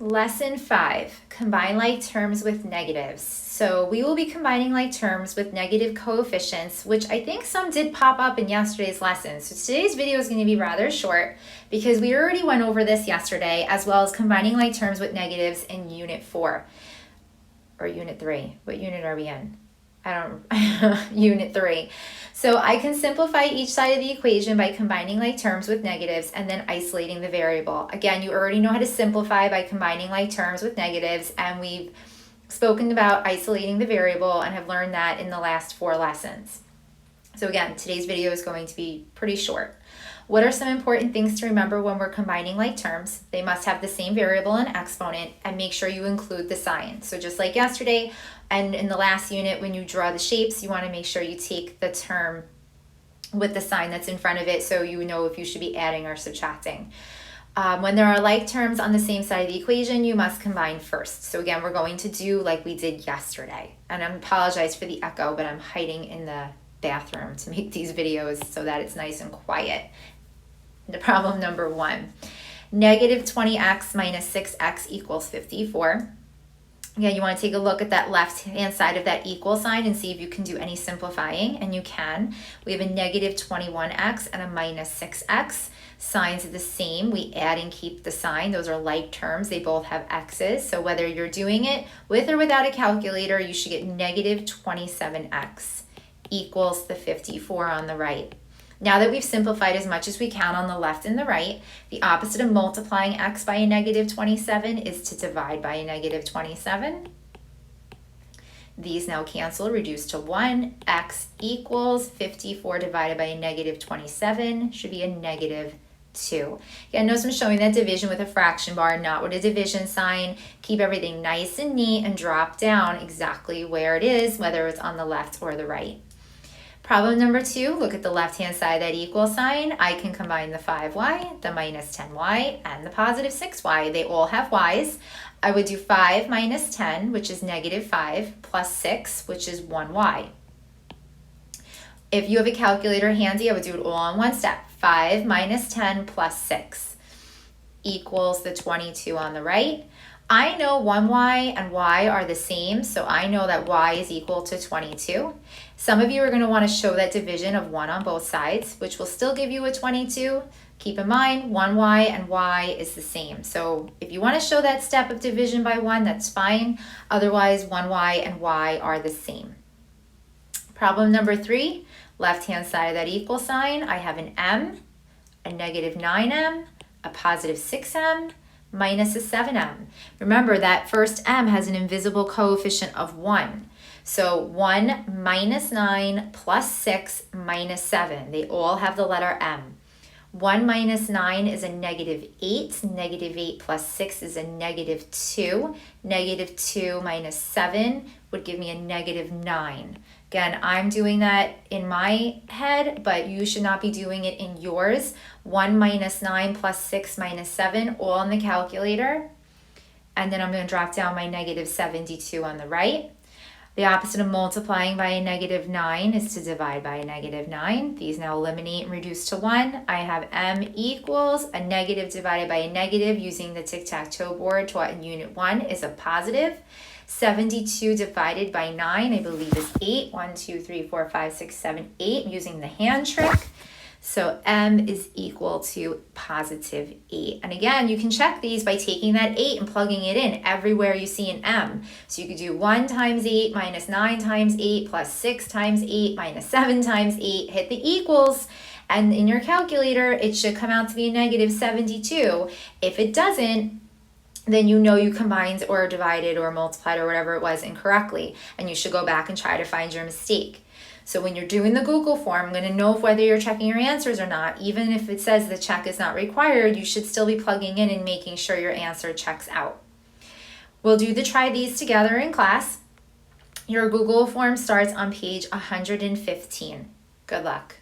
Lesson 5, combine like terms with negatives. So we will be combining like terms with negative coefficients, which I think some did pop up in yesterday's lesson. So today's video is going to be rather short because we already went over this yesterday, as well as combining like terms with negatives in Unit 4 or Unit 3. What unit are we in? Unit 3. So I can simplify each side of the equation by combining like terms with negatives and then isolating the variable. Again, you already know how to simplify by combining like terms with negatives, and we've spoken about isolating the variable and have learned that in the last 4 lessons. So again, today's video is going to be pretty short. What are some important things to remember when we're combining like terms? They must have the same variable and exponent, and make sure you include the sign. So just like yesterday and in the last unit, when you draw the shapes, you want to make sure you take the term with the sign that's in front of it so you know if you should be adding or subtracting. When there are like terms on the same side of the equation, you must combine first. So again, we're going to do like we did yesterday. And I apologize for the echo, but I'm hiding in the bathroom to make these videos so that it's nice and quiet. The problem number 1, negative 20x minus 6x equals 54. Again, you want to take a look at that left-hand side of that equal sign and see if you can do any simplifying, and you can. We have a negative 21x and a minus 6x. Signs are the same. We add and keep the sign. Those are like terms. They both have x's. So whether you're doing it with or without a calculator, you should get negative 27x equals the 54 on the right. Now that we've simplified as much as we can on the left and the right, the opposite of multiplying x by a negative 27 is to divide by a negative 27. These now cancel, reduce to 1. X equals 54 divided by a negative 27 should be a negative 2. Again, notice I'm showing that division with a fraction bar, not with a division sign. Keep everything nice and neat and drop down exactly where it is, whether it's on the left or the right. Problem number 2, look at the left-hand side of that equal sign. I can combine the 5y, the minus 10y, and the positive 6y. They all have y's. I would do 5 minus 10, which is negative 5, plus 6, which is 1y. If you have a calculator handy, I would do it all in one step. 5 minus 10 plus 6 equals the 22 on the right. I know 1y and y are the same, so I know that y is equal to 22. Some of you are going to want to show that division of 1 on both sides, which will still give you a 22. Keep in mind, 1y and y is the same. So if you want to show that step of division by 1, that's fine. Otherwise, 1y and y are the same. Problem number 3, left-hand side of that equal sign, I have an m, a negative 9m, a positive 6m, minus a 7m. Remember that first m has an invisible coefficient of 1. So 1 minus 9 plus 6 minus 7. They all have the letter m. 1 minus 9 is a negative 8. Negative 8 plus 6 is a negative 2. Negative 2 minus 7 would give me a negative 9. Again, I'm doing that in my head, but you should not be doing it in yours. 1 minus 9 plus 6 minus 7, all in the calculator. And then I'm going to drop down my negative 72 on the right. The opposite of multiplying by a negative 9 is to divide by a negative 9. These now eliminate and reduce to 1. I have m equals a negative divided by a negative using the tic-tac-toe board taught in Unit 1 is a positive. 72 divided by 9, I believe, is 8. 1, 2, 3, 4, 5, 6, 7, 8 using the hand trick. So m is equal to positive 8. And again, you can check these by taking that 8 and plugging it in everywhere you see an m. So you could do 1 times 8 minus 9 times 8 plus 6 times 8 minus 7 times 8. Hit the equals. And in your calculator, it should come out to be a negative 72. If it doesn't, then you know you combined or divided or multiplied or whatever it was incorrectly, and you should go back and try to find your mistake. So when you're doing the Google form, I'm going to know whether you're checking your answers or not. Even if it says the check is not required, you should still be plugging in and making sure your answer checks out. We'll do the try these together in class. Your Google form starts on page 115. Good luck.